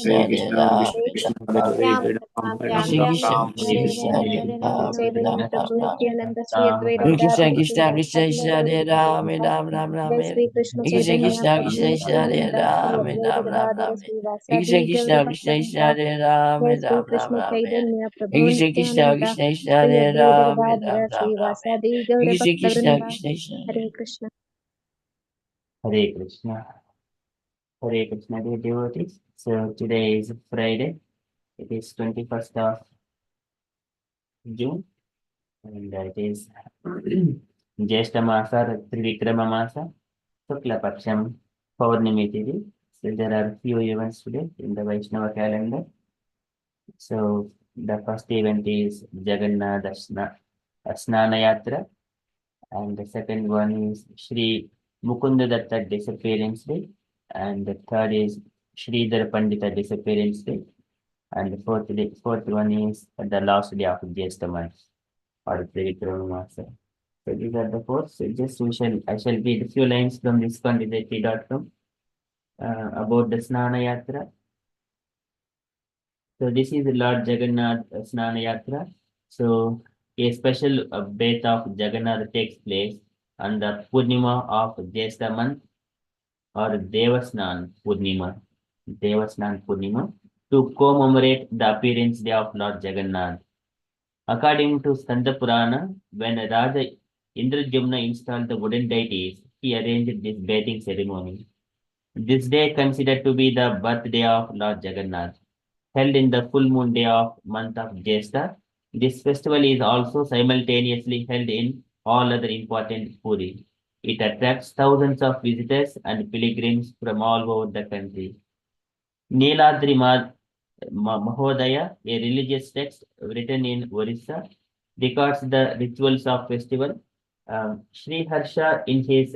Krishna, Hare Ram, Hare Ram, Hare Krishna Ram, Krishna Hare Krishna Hare Ram, Chaitanya Prabhu Nityananda Sri Advaita Hare Krishna Gadadhar Krishna Krishna Srivasadi Krishna Hare Ram, Ram Ram Ram Jai Hare. Sri Krishna Hare Krishna Chaitanya Krishna Prabhu Krishna Krishna Hare Nityananda Sri Ram, Advaita Ram Ram Gadadhar Ram Hare. Hare Srivasadi Krishna Krishna Gauri Krishna Krishna Bhaktavrinda Hare Ram, Jai Sri Ram Ram Krishna Ram Hare. Chaitanya Hare Prabhu Krishna Krishna Nityananda Krishna Krishna Sri Hare Advaita Ram, Gadadhar Ram Ram Ram Hare. Srivasadi Hare Gauri Krishna Krishna Bhaktavrinda Krishna Krishna Hare Krishna. Hare Krishna. Hare Krishna, dear devotees. So today is Friday. It is 21st of June, and it is Jyeshta Masa, Trivikrama Masa, Shukla Paksham, Paurnimi Tithi. So there are few events today in the Vaishnava calendar. So the first event is Jagannath Snana Yatra, and the second one is Sri Mukunda Datta Disappearance Day, and the third is Sridhar Pandita Disappearance Day, and the fourth one is the last day of Jyeshta month or Trivikrama Masa. So these are the four. So just I shall read a few lines from this Panditati.com about the Snana Yatra. So this is the Lord Jagannath Snana Yatra. So a special bath of Jagannath takes place on the Purnima of Jyeshta month or Devasnan Purnima, to commemorate the appearance day of Lord Jagannath. According to Skanda Purana, when Raja Indrajumna installed the wooden deities, he arranged this bathing ceremony. This day considered to be the birthday of Lord Jagannath, held in the full moon day of month of Jyeshta. This festival is also simultaneously held in all other important Puri. It attracts thousands of visitors and pilgrims from all over the country. Neeladri Mahodaya, a religious text written in Orissa, records the rituals of festival. Sri Harsha in his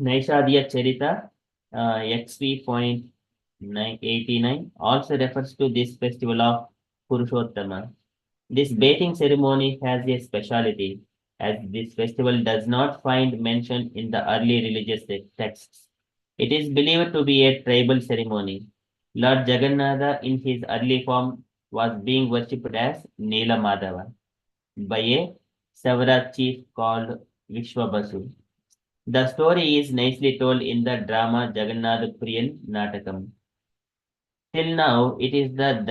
Naishadhya Charita, XP.989, also refers to this festival of Purushottama. This bathing ceremony has a speciality, as this festival does not find mention in the early religious texts. It is believed to be a tribal ceremony. Lord Jagannatha in his early form was being worshipped as Neela Madhava by a Savara chief called Vishwabasu. The story is nicely told in the drama Jagannath Priyan Natakam. Till now, it is the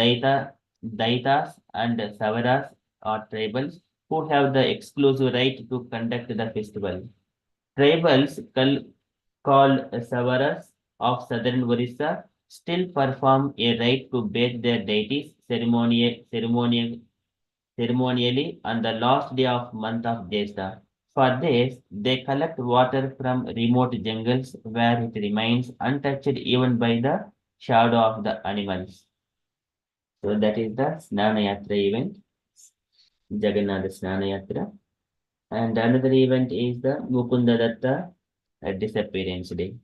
Daitas and Savaras or tribals who have the exclusive right to conduct the festival. Tribals called Savaras of southern Orissa still perform a rite to bathe their deities ceremonially on the last day of month of Jyeshta. For this, they collect water from remote jungles where it remains untouched even by the shadow of the animals. So that is the Snana Yatra event, Jagannath Snana Yatra. And another event is the Mukunda Datta Disappearance Day.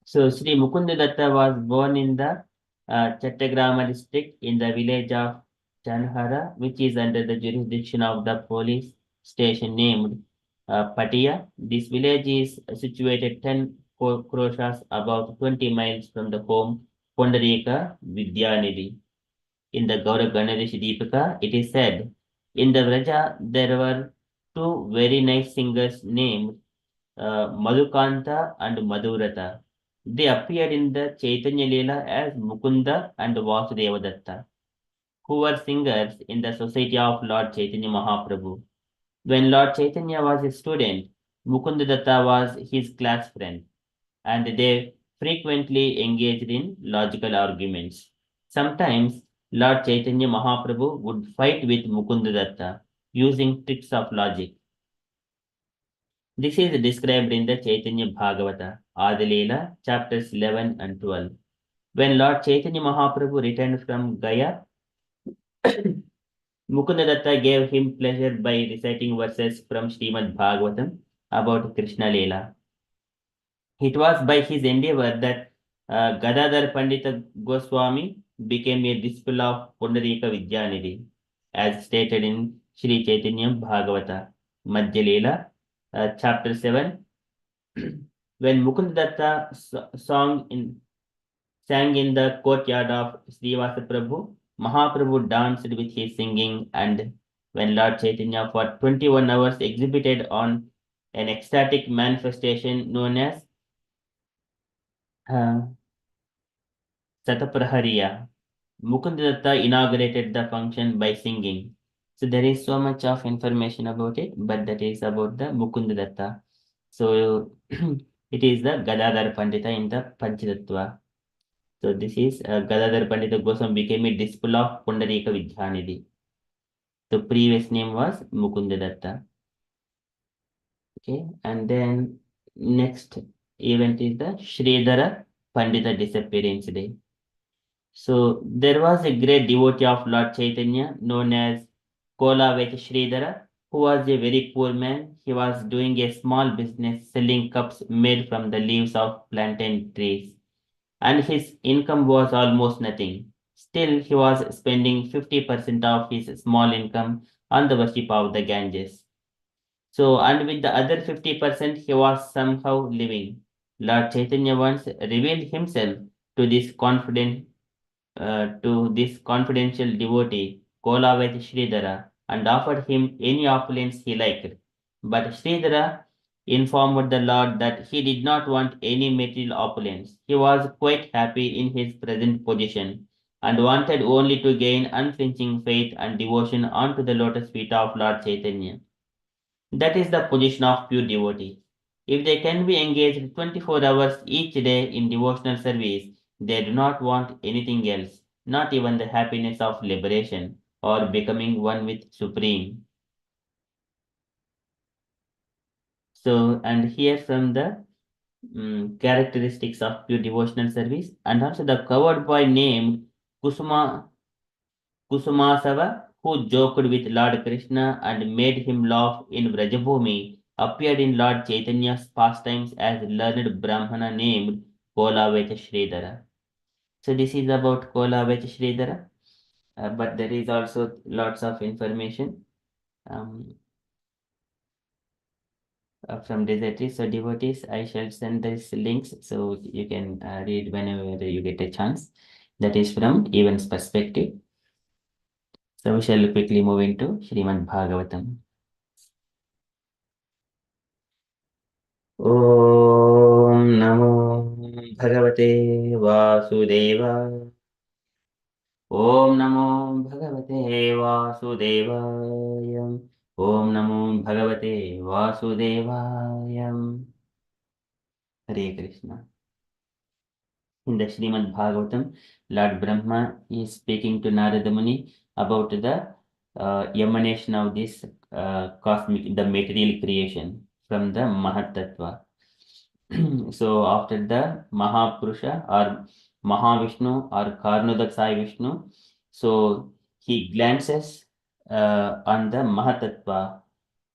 So Sri Mukunda Datta was born in the Chattagrama district in the village of Chanhara, which is under the jurisdiction of the police station named Patia. This village is situated 10 kroshas, about 20 miles from the home Pondarika Vidyanidhi. In the Gaurav Ganesh Deepika, it is said, in the Vraja there were two very nice singers named Madhukanta and Madhurata. They appeared in the Chaitanya Leela as Mukunda and Vasudeva Datta, who were singers in the society of Lord Chaitanya Mahaprabhu. When Lord Chaitanya was a student, Mukunda Datta was his class friend, and they frequently engaged in logical arguments. Sometimes Lord Chaitanya Mahaprabhu would fight with Mukunda Datta using tricks of logic. This is described in the Chaitanya Bhagavata, Adilila, chapters 11 and 12. When Lord Chaitanya Mahaprabhu returned from Gaya, Mukundadatta gave him pleasure by reciting verses from Srimad Bhagavatam about Krishna Leela. It was by his endeavor that Gadadhar Pandita Goswami became a disciple of Pundarika Vidyanidhi, as stated in Sri Chaitanya Bhagavata, Madhya Leela, chapter 7. When Mukundadatta sang in sang in the courtyard of Srivasa Prabhu. Mahaprabhu danced with his singing, and when Lord Chaitanya for 21 hours exhibited on an ecstatic manifestation known as uh, Sataprahariya, Mukundatta inaugurated the function by singing. So there is so much of information about it, but that is about the Mukundatta. So it is the Gadadhar Pandita in the Panchatattva. So this is Gadadhar Pandita Goswami became a disciple of Pundarika Vidyanidhi. The previous name was Mukundatta. Okay, and then next event is the Sridhara Pandita disappearance day. So there was a great devotee of Lord Chaitanya known as Kolaveti Sridhara, who was a very poor man. He was doing a small business selling cups made from the leaves of plantain trees, and his income was almost nothing. Still, he was spending 50% of his small income on the worship of the Ganges. So, and with the other 50%, he was somehow living. Lord Chaitanya once revealed himself to this confidential devotee, Kolavati Sridhara, and offered him any opulence he liked. But Sridhara informed the Lord that he did not want any material opulence. He was quite happy in his present position and wanted only to gain unflinching faith and devotion onto the lotus feet of Lord Chaitanya. That is the position of pure devotee. If they can be engaged 24 hours each day in devotional service, they do not want anything else, not even the happiness of liberation or becoming one with Supreme. So, and here from the characteristics of pure devotional service, and also the covered boy named Kusumasava, who joked with Lord Krishna and made him laugh in Vrajabhumi, appeared in Lord Chaitanya's pastimes as learned Brahmana named Kolaveta Sridhara. So this is about Kolaveta Sridhara, but there is also lots of information um, from devotees. So devotees, I shall send these links so you can read whenever you get a chance. That is from events perspective. So we shall quickly move into Srimad Bhagavatam. ॐ नमो भगवते वासुदेवाय ॐ नमो भगवते वासुदेवाय ॐ नमो भगवते वासुदेवाय Hare Krishna. In the Srimad Bhagavatam, Lord Brahma is speaking to Narada Muni about the emanation of this cosmic, the material creation from the Mahat Tattva. So after the Mahapurusha or Mahavishnu or Karnodaksai Vishnu, so he glances on the Mahatattva.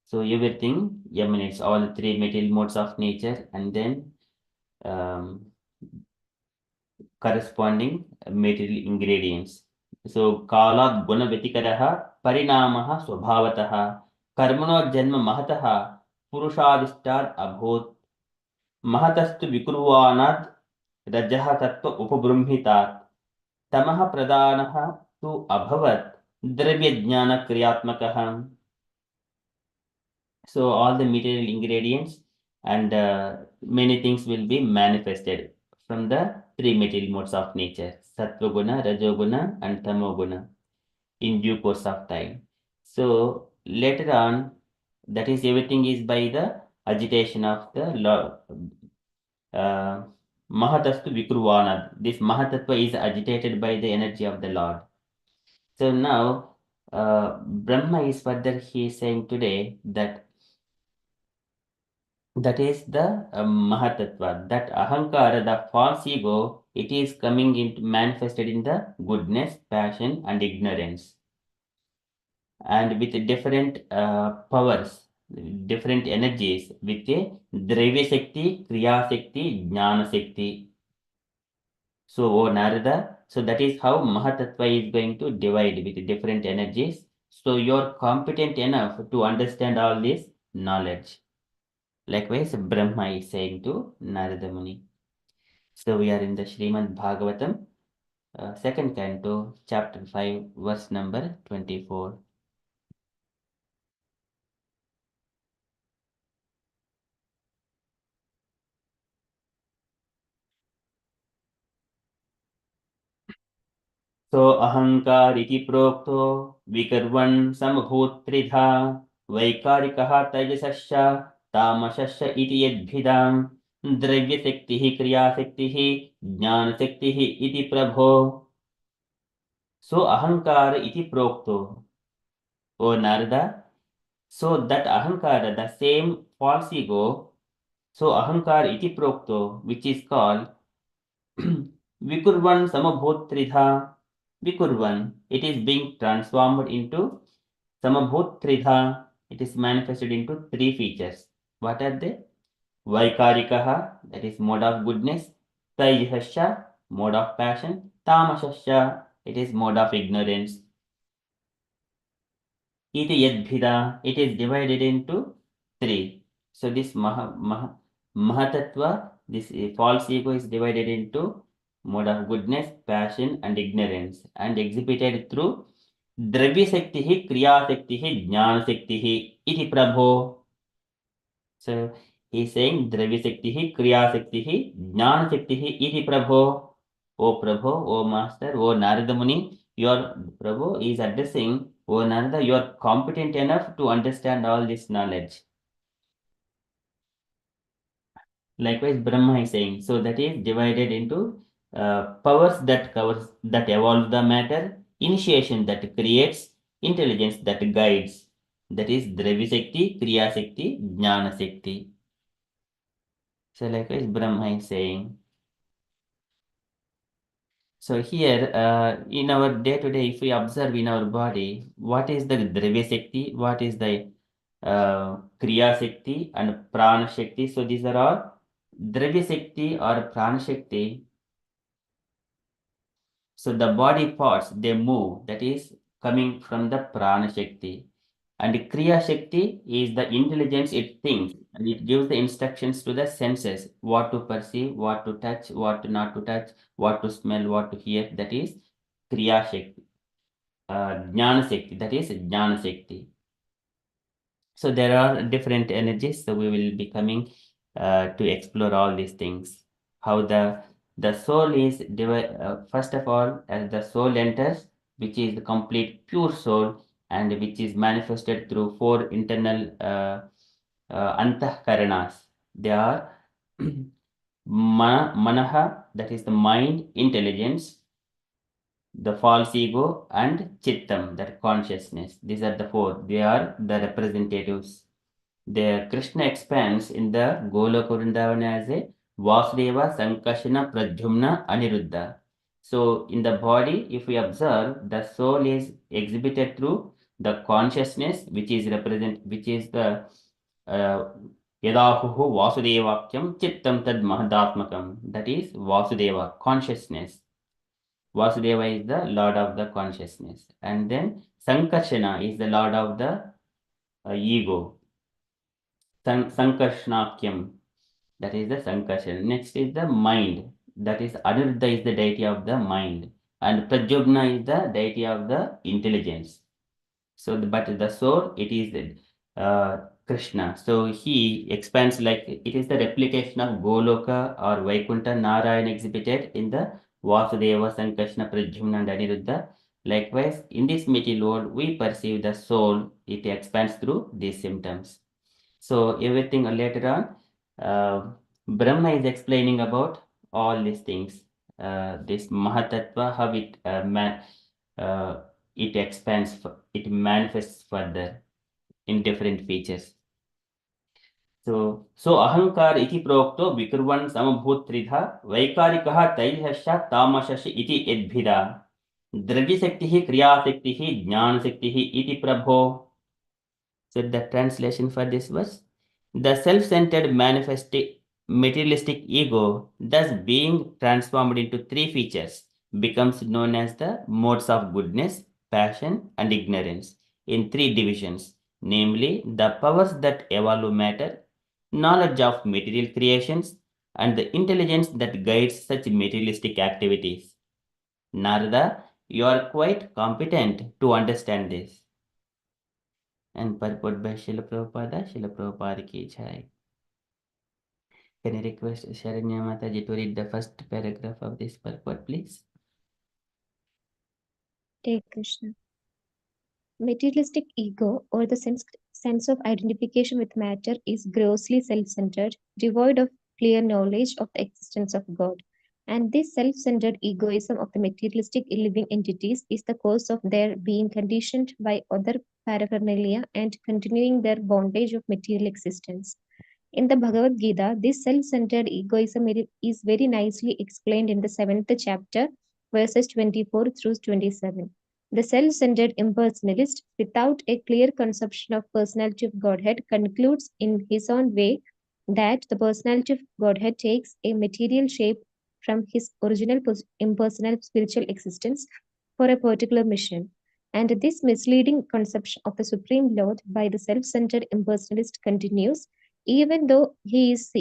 So everything emanates, all the three material modes of nature, and then um, corresponding material ingredients. So Kalat Guna Vyatikarah Parinamaha Swabhavataha Karmano Janma Mahataha Purushadishtad Abhot Mahatastu Vikurvanad Rajaha Tattva Upabrumbhitat Tamaha Pradanaha Tu Abhavat Dravya Jnana Kriyatmakaham. So all the material ingredients and many things will be manifested from the three material modes of nature, Sattva Guna, Rajoguna and Tamoguna in due course of time. So later on, that is everything is by the agitation of the Mahatastu Vikurvanad. This Mahatattva is agitated by the energy of the Lord. So now, Brahma is further he is saying today that is the Mahatattva, that Ahankara, the false ego, it is coming into manifested in the goodness, passion, and ignorance, and with different powers, different energies, with a Dravya Shakti, Kriya Shakti, Jnana Shakti. So, O Narada, so that is how Mahatattva is going to divide with different energies. So, you're competent enough to understand all this knowledge. Likewise, Brahma is saying to Narada Muni. So we are in the Srimad Bhagavatam, second canto, chapter 5, verse number 24. So ahankar iti prokto vikarvan samabhutriधा वैकारिकः तैजसश्च तामसश्च इति यद्भिदाम् द्रव्यशक्तिः क्रियाशक्तिः ज्ञानशक्तिः इति प्रभो. So ahankar iti prokto. O Narada, so that ahankara, the same false ego, so ahankar iti prokto, which is called vikurvan samabhutridha. Vikurvan, it is being transformed into samabhutridha. It is manifested into three features. What are they? Vaikarikaha, that is mode of goodness. Taijasya, mode of passion. Tamasasya, it is mode of ignorance. Iti yadbhida, it is divided into three. So this Mahatattva, this false ego is divided into mode of goodness, passion and ignorance and exhibited through Dravya Shaktihi, Kriya Shaktihi, Jnana Shaktihi, iti Prabho. So he is saying Dravya Shaktihi, Kriya Shaktihi, Jnana Shaktihi, iti Prabho. O Prabho, O Master, O Narada Muni, your Prabhu is addressing, O Narada, you are competent enough to understand all this knowledge. Likewise, Brahma is saying, so that is divided into powers that evolve the matter, initiation that creates, intelligence that guides. That is Dravya Shakti, Kriya Shakti, Jnana Shakti. So likewise, Brahma is saying. So here, in our day-to-day, if we observe in our body, what is the Dravya Shakti, what is the Kriya Shakti and Prana Shakti. So these are all Dravya Shakti or Prana Shakti. So the body parts, they move, that is coming from the Prana Shakti. And Kriya Shakti is the intelligence, it thinks, and it gives the instructions to the senses, what to perceive, what to touch, what not to touch, what to smell, what to hear, that is Kriya Shakti. Jnana Shakti, that is Jnana Shakti. So there are different energies, so we will be coming to explore all these things. How the soul is first of all, as the soul enters, which is the complete pure soul, and which is manifested through four internal antahkaranas. They are manaha, that is the mind, intelligence, the false ego, and chittam, that consciousness. These are the four. They are the representatives. The Krishna expands in the Goloka Vrindavana as a Vasudeva, Sankashana, Pradyumna, Aniruddha. So in the body, if we observe, the soul is exhibited through the consciousness, which is the Yadahuhu Vasudevakyam Chittam Tad Mahadatmakam. That is Vasudeva, consciousness. Vasudeva is the Lord of the consciousness. And then Sankarshana is the Lord of the ego. Sankarsnakyam, that is the Sankarsana. Next is the mind, that is Aniruddha is the deity of the mind, and Pradyumna is the deity of the intelligence. So, but the soul, it is Krishna. So he expands like it is the replication of Goloka or Vaikuntha Narayana exhibited in the Vasudeva, Sankarsana, Pradyumna, and Aniruddha. Likewise, in this material world, we perceive the soul, it expands through these symptoms. So everything later on, Brahma is explaining about all these things. This Mahatattva, how it expands, it manifests further in different features. So ahankar iti prokto vikurvan samabhut tridha vaikarikaha taihasya tamasasya iti edbhida dravya shaktihi kriya shaktihi jnana shaktihi iti prabho. So the translation for this was the self-centered materialistic ego, thus being transformed into three features, becomes known as the modes of goodness, passion, and ignorance in three divisions, namely the powers that evolve matter, knowledge of material creations, and the intelligence that guides such materialistic activities. Narada, you are quite competent to understand this. And purport by Srila Prabhupada, Srila Prabhupada ki jai. Can I request Sharanya Mataji to read the first paragraph of this purport, please? Take Krishna. Materialistic ego, or the sense of identification with matter, is grossly self-centered, devoid of clear knowledge of the existence of God. And this self-centered egoism of the materialistic living entities is the cause of their being conditioned by other paraphernalia and continuing their bondage of material existence. In the Bhagavad Gita, this self centered egoism is very nicely explained in the 7th chapter, verses 24 through 27. The self centered impersonalist, without a clear conception of personality of Godhead, concludes in his own way that the personality of Godhead takes a material shape from his original impersonal spiritual existence for a particular mission. And this misleading conception of the Supreme Lord by the self centered impersonalist continues even though he is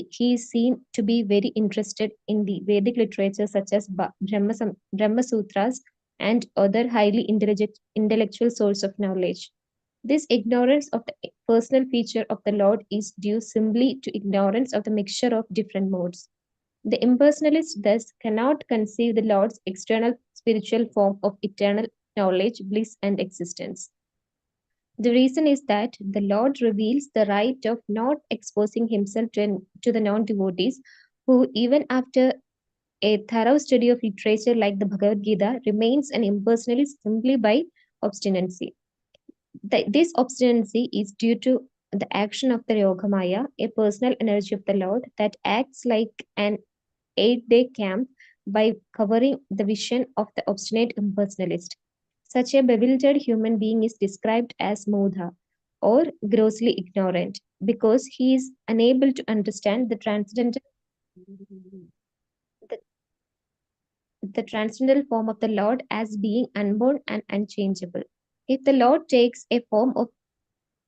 seen to be very interested in the Vedic literature such as Brahma Sutras and other highly intellectual sources of knowledge. This ignorance of the personal feature of the Lord is due simply to ignorance of the mixture of different modes. The impersonalist thus cannot conceive the Lord's external spiritual form of eternal knowledge, bliss, and existence. The reason is that the Lord reveals the right of not exposing himself to the non devotees, who, even after a thorough study of literature like the Bhagavad Gita, remains an impersonalist simply by obstinacy. This obstinacy is due to the action of the Yogamaya, a personal energy of the Lord that acts like an 8-day camp by covering the vision of the obstinate impersonalist. Such a bewildered human being is described as Modha, or grossly ignorant, because he is unable to understand the, the transcendental form of the Lord as being unborn and unchangeable. If the Lord takes a form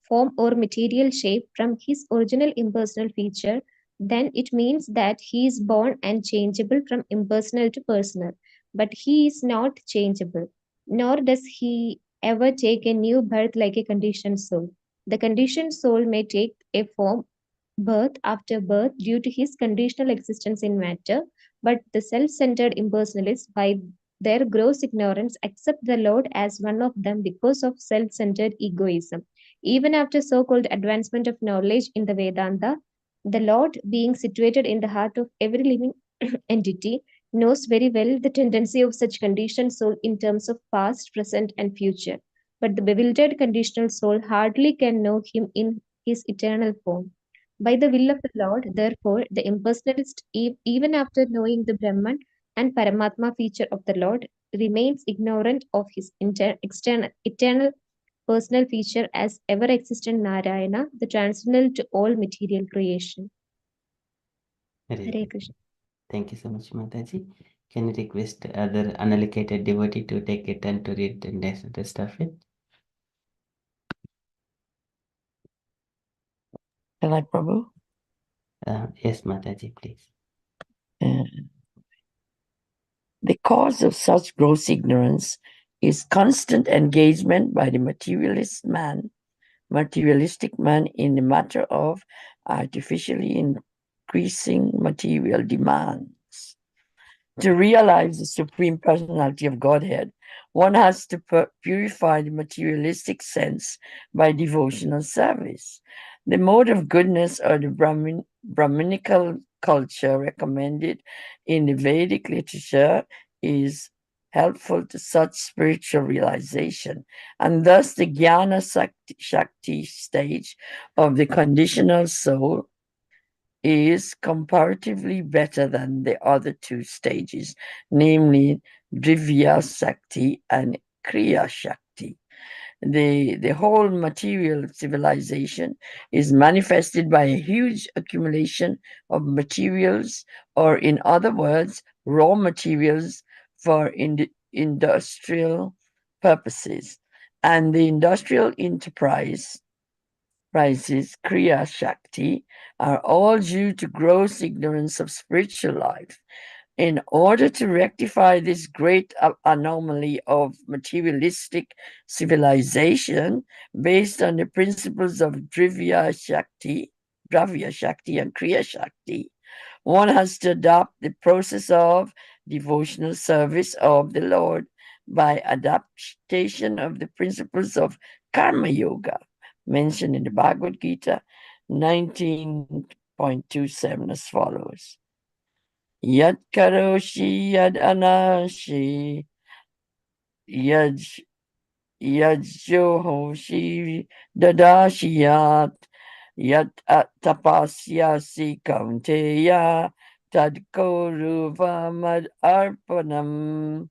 or material shape from his original impersonal feature, then it means that he is born and changeable from impersonal to personal. But he is not changeable, nor does he ever take a new birth like a conditioned soul. The conditioned soul may take a form birth after birth due to his conditional existence in matter, but the self centered impersonalists, by their gross ignorance, accept the Lord as one of them because of self centered egoism. Even after so called advancement of knowledge in the Vedanta, the Lord, being situated in the heart of every living entity, knows very well the tendency of such conditioned soul in terms of past, present, and future. But the bewildered conditional soul hardly can know him in his eternal form. By the will of the Lord, therefore, the impersonalist, even after knowing the Brahman and Paramatma feature of the Lord, remains ignorant of his eternal personal feature as ever existent Narayana, the transcendental to all material creation. Hare Krishna. Thank you so much, Mataji. Can you request other unallocated devotee to take a turn to read the rest of it? Can I, Prabhu? Yes, Mataji, please. The cause of such gross ignorance is constant engagement by the materialistic man in the matter of artificially increasing material demands. To realize the supreme personality of Godhead, one has to purify the materialistic sense by devotional service. The mode of goodness or the Brahminical culture recommended in the Vedic literature is helpful to such spiritual realization, and thus the Jnana Shakti stage of the conditional soul is comparatively better than the other two stages, namely Drivya Shakti and Kriya Shakti. The whole material civilization is manifested by a huge accumulation of materials, or in other words, raw materials for industrial purposes. And the industrial enterprise enterprises, Kriya Shakti, are all due to gross ignorance of spiritual life. In order to rectify this great anomaly of materialistic civilization based on the principles of Dravya Shakti and Kriya Shakti, one has to adopt the process of devotional service of the Lord by adaptation of the principles of Karma Yoga, mentioned in the Bhagavad Gita 19.27 as follows. Yad karoshi yad anashi yad yajjohoshi dadashiyat yat tapasyasi kaunteya tadkoruvamad arpanam.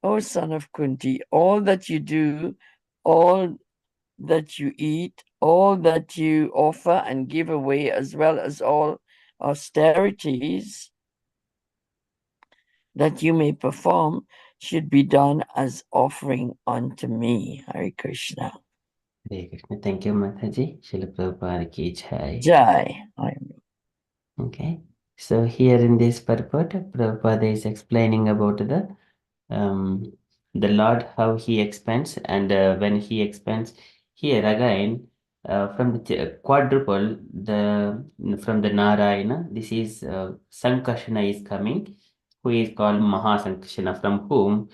O son of Kunti, all that you do, all that you eat, all that you offer and give away, as well as all austerities that you may perform, should be done as offering unto me. Hare Krishna. Hare Krishna. Thank you, Mataji. Srila Prabhupada ki jai. Jai. Okay. So here in this purport, Prabhupada is explaining about the Lord, how he expands, and when he expands here again, from the quadruple, from the Narayana, this is Sankarsana is coming, who is called Mahasankarsana, from whom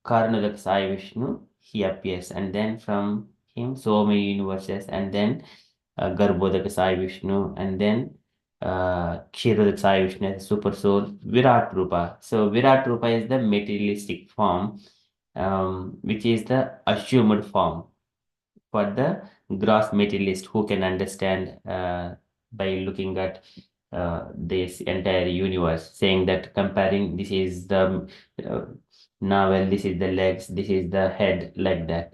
Karnadak Sai Vishnu he appears, and then from him so many universes, and then Garbhodak Sai Vishnu, and then Kshirodak Sai Vishnu as super soul, Virat Rupa. So Virat Rupa is the materialistic form, which is the assumed form for the gross materialist who can understand by looking at this entire universe, saying that comparing this is the navel, this is the legs, this is the head, like that.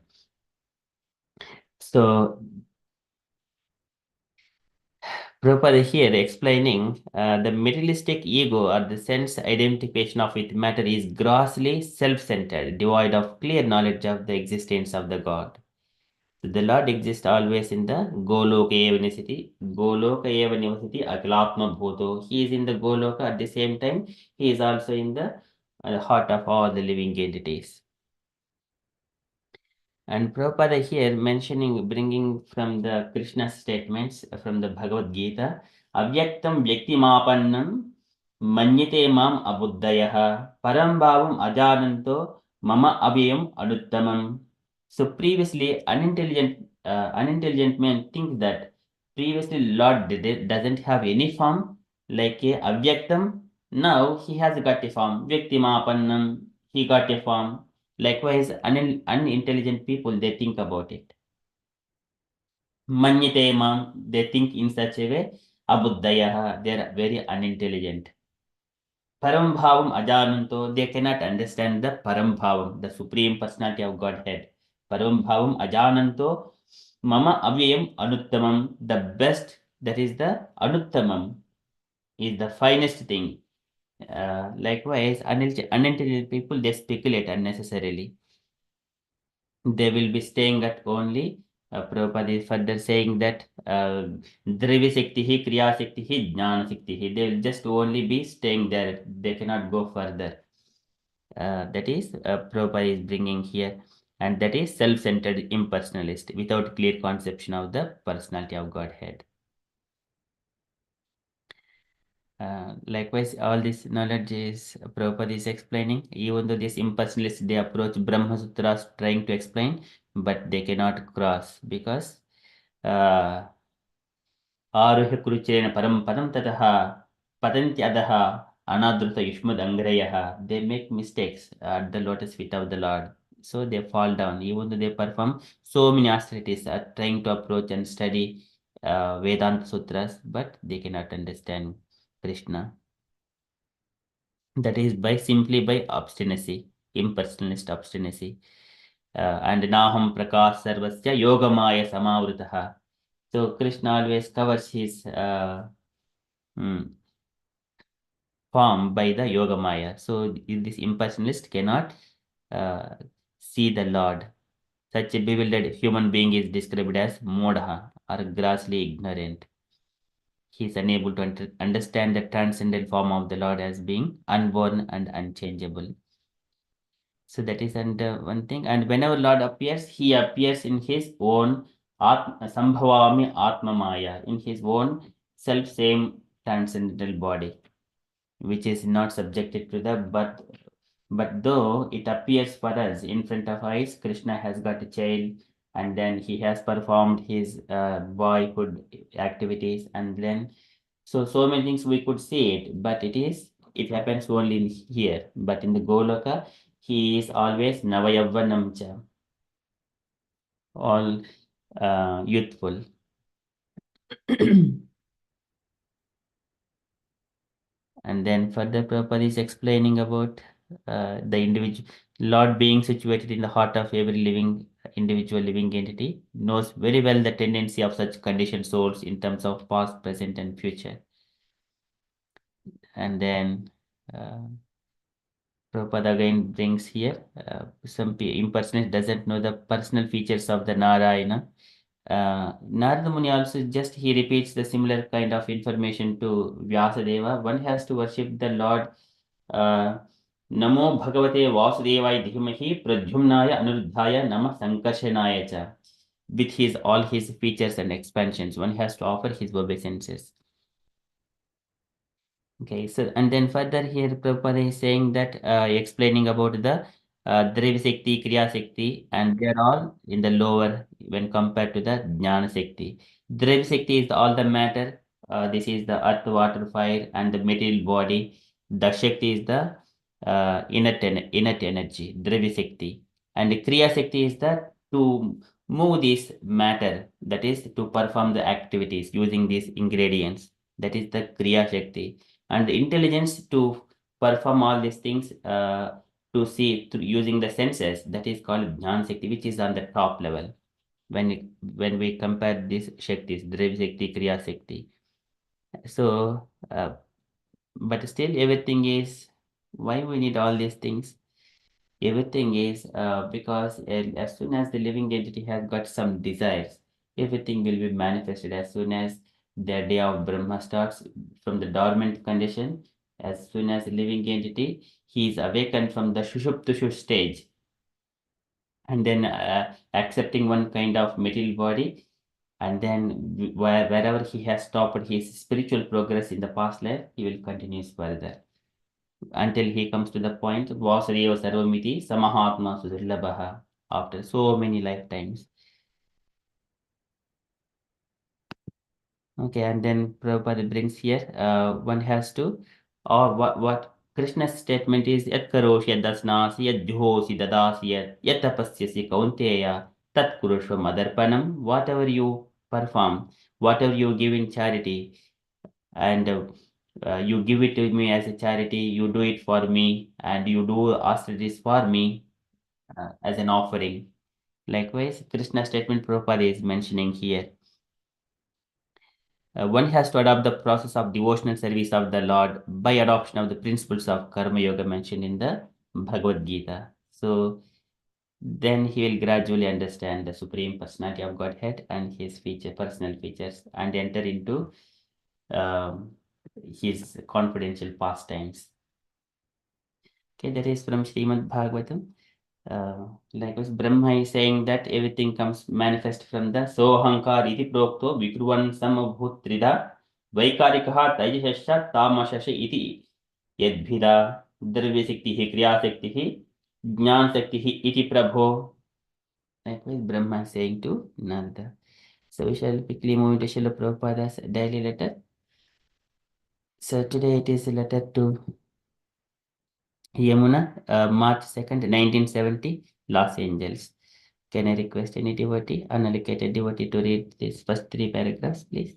So Prabhupada here explaining the materialistic ego or the sense identification of with matter is grossly self-centered, devoid of clear knowledge of the existence of the God. The Lord exists always in the Goloka Eva Nicity. Goloka Eva Nicity Akilatma Bhoto. He is in the Goloka at the same time. He is also in the heart of all the living entities. And Prabhupada here mentioning, bringing from the Krishna statements from the Bhagavad Gita, Avyaktam Vyaktimapannam Manyate Mam Abuddhayaha Param Bhavam Ajananto Mama Avyam Aduttamam. So previously, unintelligent men think that previously Lord doesn't have any form, like a Avyaktam. Now he has got a form. Vyaktimapannam, he got a form. Likewise, unintelligent people, they think about it. Manyate mam, they think in such a way. Abuddhayaha, they are very unintelligent. Param bhavam ajananto, they cannot understand the param bhavam, the supreme personality of Godhead. Param bhavam ajananto, mama avyayam anuttamam, the best, that is the anuttamam, is the finest thing. Likewise, unintelligent people, they speculate unnecessarily. They will be staying at only. Prabhupada is further saying that Drivi Shaktihi, Kriya Shaktihi, Jnana Shaktihi. They will just only be staying there. They cannot go further. That is, Prabhupada is bringing here. And that is self-centered impersonalist without clear conception of the personality of Godhead. Likewise, all this knowledge is Prabhupada is explaining. Even though these impersonalists, they approach Brahma Sutras trying to explain, but they cannot cross because Aruhya Kuruchena Param Padam Tataha Patantyadaha Anadruta Yushmad Angrayaha. They make mistakes at the lotus feet of the Lord. So they fall down, even though they perform so many austerities, trying to approach and study Vedanta Sutras, but they cannot understand Krishna. That is simply by obstinacy, impersonalist obstinacy. And Naham Prakash Sarvasya Yogamaya Samavritaha. So Krishna always covers his form by the Yogamaya. So this impersonalist cannot see the Lord. Such a bewildered human being is described as Modha are grossly ignorant. He is unable to understand the transcendent form of the Lord as being unborn and unchangeable. So that is one thing. And whenever Lord appears, he appears in his own Sambhavami Atma Maya, in his own self same transcendental body, which is not subjected to the birth. But though it appears for us in front of eyes, Krishna has got a child, and then he has performed his boyhood activities, and then so many things we could see it, but it happens only in here. But in the Goloka, he is always Navayavvanam cha, all youthful. And then further Prabhupada is explaining about the individual Lord being situated in the heart of every living individual living entity, knows very well the tendency of such conditioned souls in terms of past, present, and future. And then Prabhupada again brings here some impersonate doesn't know the personal features of the Narayana. Narada Muni also just he repeats the similar kind of information to Vyasadeva. One has to worship the Lord. Namo Bhagavate Vasudevaya Dhimahi Pradyumnaya Anuruddhaya Nama Sankarshanaya cha. With his all his features and expansions, one has to offer his obeisances. Okay, so and then further here Prabhupada is saying that explaining about the Driva Shakti, Kriya Shakti, and they are all in the lower when compared to the Jnana Shakti. Driva Shakti is all the matter. This is the earth, water, fire, and the material body. The Shakti is the innate energy, Driva Shakti. And the Kriya Shakti is the to move this matter, that is to perform the activities using these ingredients. That is the Kriya Shakti, and the intelligence to perform all these things to see through using the senses, that is called Jnana Shakti, which is on the top level when we compare these Shaktis, Driv Shakti, Kriya Shakti. So but still everything is why we need all these things. Everything is because as soon as the living entity has got some desires, everything will be manifested as soon as the day of Brahma starts from the dormant condition. As soon as the living entity, he is awakened from the Shushuptushu stage, and then accepting one kind of material body, and then wherever he has stopped his spiritual progress in the past life, he will continue further until he comes to the point Vasudeva Sarvamiti Samahatma Sudurlabaha after so many lifetimes. Okay, and then Prabhupada brings here one has to, or what Krishna's statement is Yat karoshi yad dasnasi yad juhosi dadasi yat tapasyasi kaunteya tat kurushva madarpanam, whatever you perform, whatever you give in charity, and you give it to me as a charity, you do it for me, and you do austerities for me as an offering. Likewise, Krishna statement Prabhupada is mentioning here. One has to adopt the process of devotional service of the Lord by adoption of the principles of Karma Yoga mentioned in the Bhagavad Gita. So then he will gradually understand the Supreme Personality of Godhead and his personal features, and enter into um, his confidential pastimes. Okay, that is from Srimad Bhagavatam. Likewise, Brahma is saying that everything comes manifest from the Sohankar iti prokto vikruvan samabhutrida vaikarikaha taijashasya tamashasya iti yadbhida drvya shakti kriya shakti jnana shakti iti prabho. Likewise, Brahma is saying to Nanda. So we shall quickly move into Srila Prabhupada's daily letter. So today it is a letter to Yamuna, March 2nd, 1970, Los Angeles. Can I request any devotee, unallocated devotee, to read these first three paragraphs, please?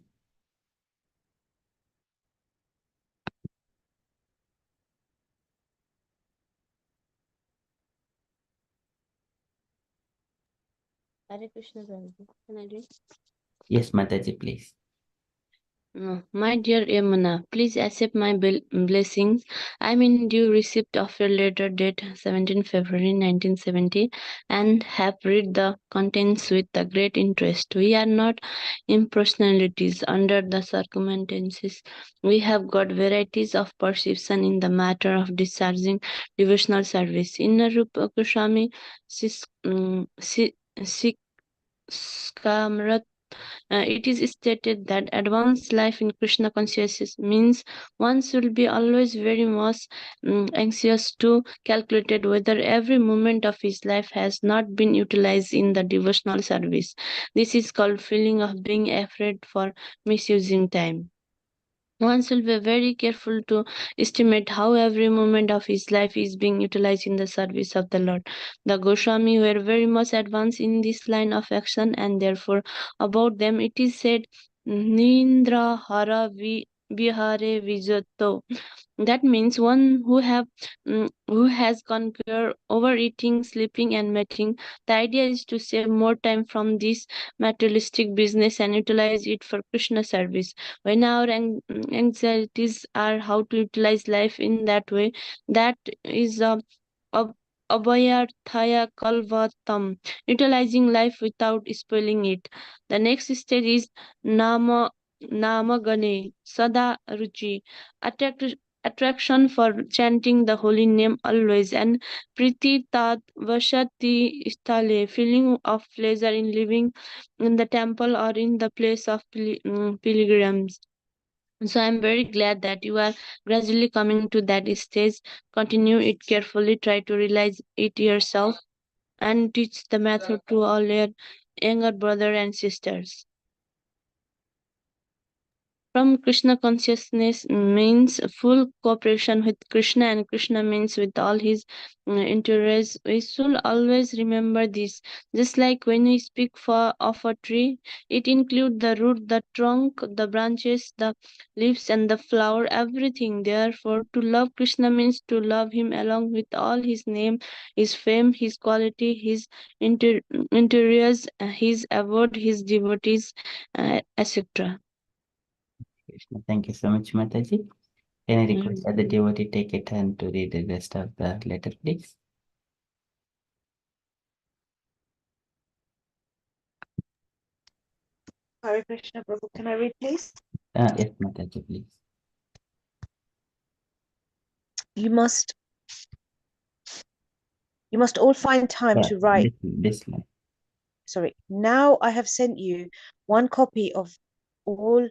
Hare Krishna Prabhu. Can I read? Yes, Mataji, please. My dear Yamuna, please accept my blessings. I am in due receipt of your letter date 17 February 1970 and have read the contents with the great interest. We are not impersonalities under the circumstances. We have got varieties of perception in the matter of discharging devotional service. In Rupa Goswami Skamrat it is stated that advanced life in Krishna consciousness means one should be always very much anxious to calculate whether every moment of his life has not been utilized in the devotional service. This is called feeling of being afraid for misusing time. One should be very careful to estimate how every moment of his life is being utilized in the service of the Lord. The Goswami were very much advanced in this line of action, and therefore about them it is said, Nindra Hara Vihare Vijato. That means one who has conquered overeating, sleeping, and mating. The idea is to save more time from this materialistic business and utilize it for Krishna service. When our anxieties are how to utilize life in that way, that is ab- abhayarthaya kalvatam, utilizing life without spoiling it. The next stage is nama namagane sada ruchi, attract, attraction for chanting the holy name always, and priti tat vashati stale, feeling of pleasure in living in the temple or in the place of pilgrims. So I'm very glad that you are gradually coming to that stage. Continue it carefully, try to realize it yourself, and teach the method to all your younger brother and sisters. From Krishna consciousness means full cooperation with Krishna, and Krishna means with all his interests. We should always remember this. Just like when we speak of a tree, it includes the root, the trunk, the branches, the leaves, and the flower, everything. Therefore, to love Krishna means to love him along with all his name, his fame, his quality, his interiors, his abode, his devotees, etc. Krishna. Thank you so much, Mataji. Can I request that the devotee take a turn to read the rest of the letter, please? Hare Krishna Prabhu, can I read, please? Yes, Mataji, please. You must all find time to write. This line. Sorry. Now I have sent you one copy of all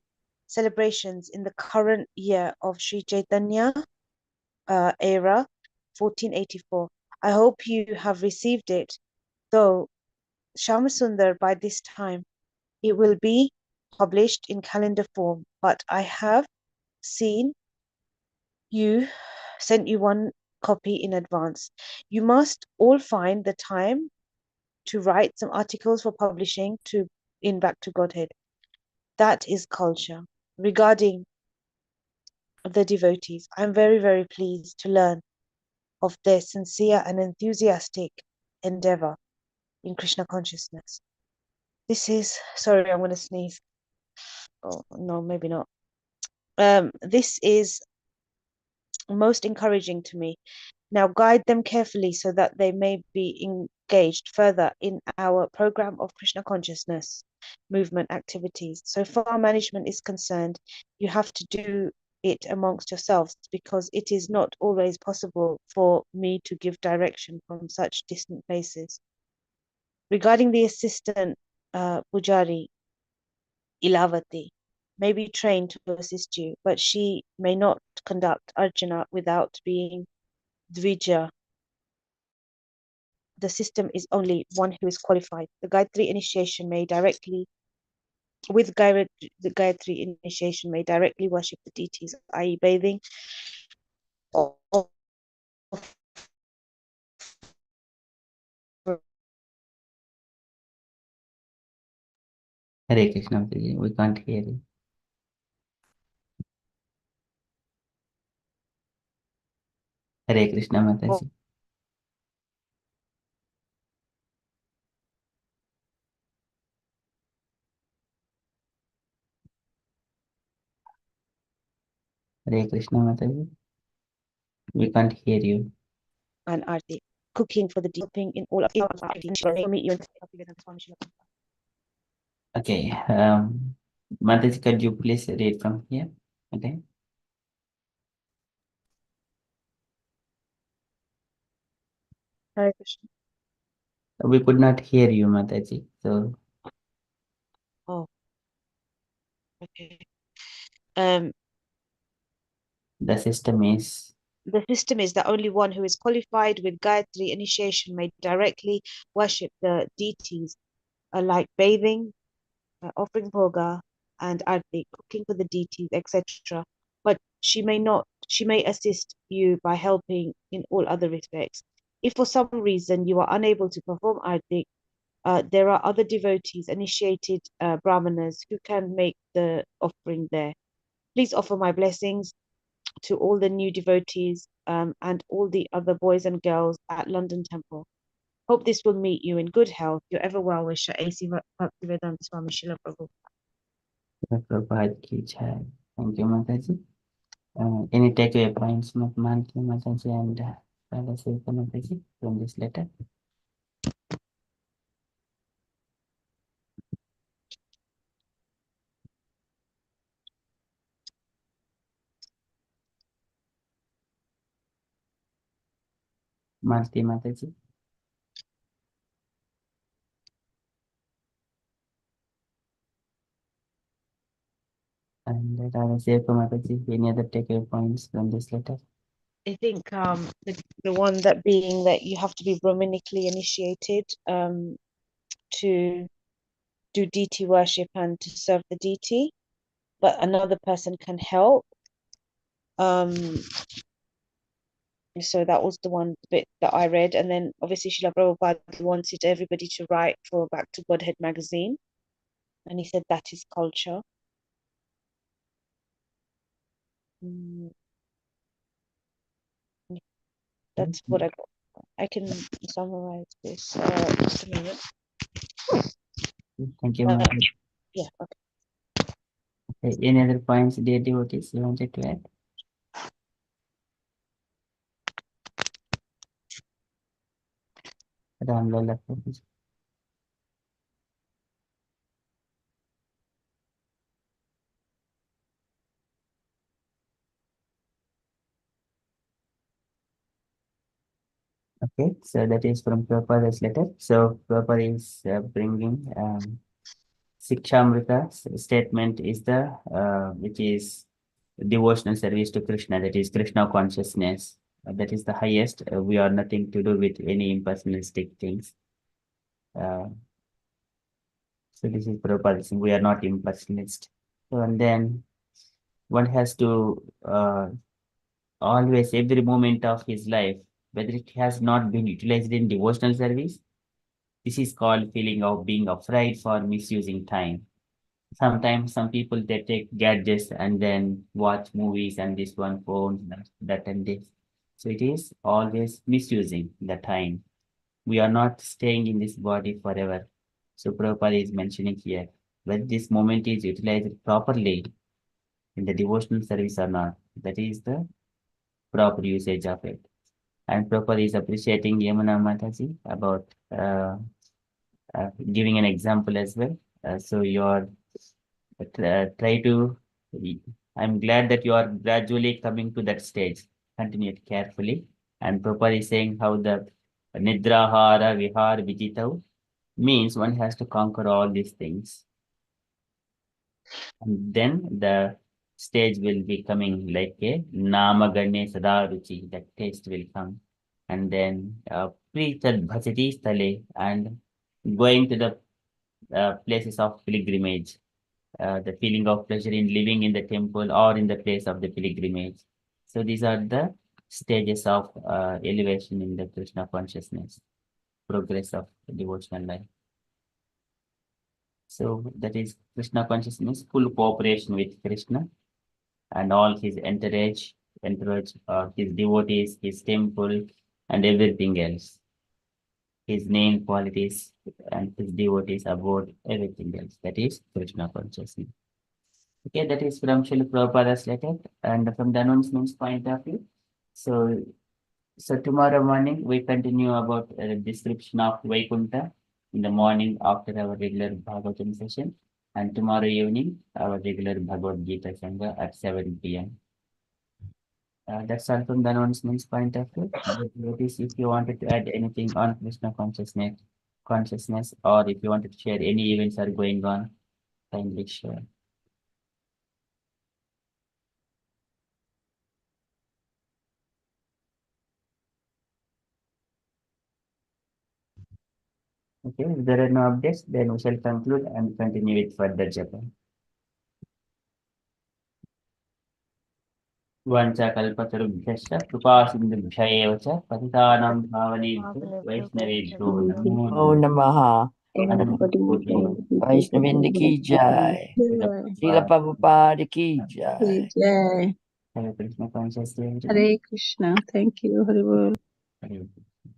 celebrations in the current year of Sri Chaitanya era, 1484. I hope you have received it, though Shamasundar by this time it will be published in calendar form, but I have sent you one copy in advance. You must all find the time to write some articles for publishing in Back to Godhead. That is culture. Regarding the devotees, I'm very, very pleased to learn of their sincere and enthusiastic endeavor in Krishna consciousness. This is, sorry, I'm going to sneeze. Oh, no, maybe not. This is most encouraging to me. Now guide them carefully so that they may be engaged further in our program of Krishna consciousness movement activities. So far management is concerned, you have to do it amongst yourselves because it is not always possible for me to give direction from such distant places. Regarding the assistant Pujari, Ilavati, may be trained to assist you, but she may not conduct Arjuna without being Dvija. The system is only one who is qualified. The Gayatri initiation may directly, the Gayatri initiation may directly worship the deities, i.e. bathing or Hare Krishna, Mataji. We can't hear you. Hare Krishna, Mataji. Hare Krishna Mataji. We can't hear you. and Arti. Cooking for the helping in all of we'll meet you in Okay. Mataji, could you please read from here? Okay. Hare Krishna. We could not hear you, Mataji. So Oh, okay. the system is The system is that only one who is qualified with Gayatri initiation may directly worship the deities, like bathing, offering bhoga and arti, cooking for the deities, etc. But she may not. She may assist you by helping in all other respects. If for some reason you are unable to perform arti, there are other devotees, initiated brahmanas, who can make the offering there. Please offer my blessings to all the new devotees and all the other boys and girls at London Temple. Hope this will meet you in good health. Your ever well wisher, A.C. Bhaktivedanta Swami Srila Prabhu. Prabhupada ki jai. Thank you, Mataji. Any takeaway points, Mataji and Radha Sevaka Mataji from this letter? Malti Mataji. And Radha Sevaka Mataji, any other takeaway points from this letter? I think the one that being that you have to be Brahmanically initiated to do deity worship and to serve the deity, but another person can help. So that was the one bit that I read, and then obviously Srila Prabhupada wanted everybody to write for Back to Godhead magazine, and he said that is culture. Mm, that's what I got. I can summarize this. Just a minute. Thank you, Uh, Mataji. yeah. Okay. Okay, any other points, dear devotees, you wanted to add? Ram Lala Prabhuji. Okay, so that is from Prabhupada's letter. So Prabhupada is bringing Sikshamrita statement is the which is devotional service to Krishna, that is Krishna consciousness. That is the highest. We are nothing to do with any impersonalistic things. So this is Prabhupada saying we are not impersonalist. So and then one has to always, every moment of his life, whether it has not been utilized in devotional service, this is called feeling of being afraid for misusing time. Sometimes some people they take gadgets and then watch movies and this one phone, that and this. So it is always misusing the time. We are not staying in this body forever. So Prabhupada is mentioning here, whether this moment is utilized properly in the devotional service or not. That is the proper usage of it. And Prabhupada is appreciating Yamuna Mataji about giving an example as well. So you're try to, I'm glad that you are gradually coming to that stage. Continue it carefully. And Prabhupada is saying how the Nidrahara Vihar Vijitav means one has to conquer all these things. And then the stage will be coming like a Namagane Sadaruchi, that taste will come. And then Pritad Bhasati Stale, and going to the places of pilgrimage, the feeling of pleasure in living in the temple or in the place of the pilgrimage. So these are the stages of elevation in the Krishna consciousness, progress of devotional life. So that is Krishna consciousness, full cooperation with Krishna and all his entourage, his devotees, his temple, and everything else. His name, qualities, and his devotees about everything else. That is Krishna consciousness. Okay, that is from Srila Prabhupada's letter and from the announcements point of view. So tomorrow morning we continue about a description of Vaikuntha in the morning after our regular Bhagavatam session, and tomorrow evening our regular Bhagavad Gita Sangha at 7 p.m. That's all from the announcements point of view. Notice if you wanted to add anything on Krishna consciousness, or if you wanted to share any events are going on, kindly share. Okay, if there are no updates, then we shall conclude and continue with further Japan. वाञ्छाकल्पतरुभ्यश्च कृपासिन्धुभ्य एव च पतितानां पावनेभ्यो वैष्णवेभ्यो नमो Oh नमः Namaha. Namo Vaishnavinda ki jai. Srila Prabhupada ki jai. Jai. Hare Krishna consciously. Hare Krishna. Thank you. Hare Bol. Hare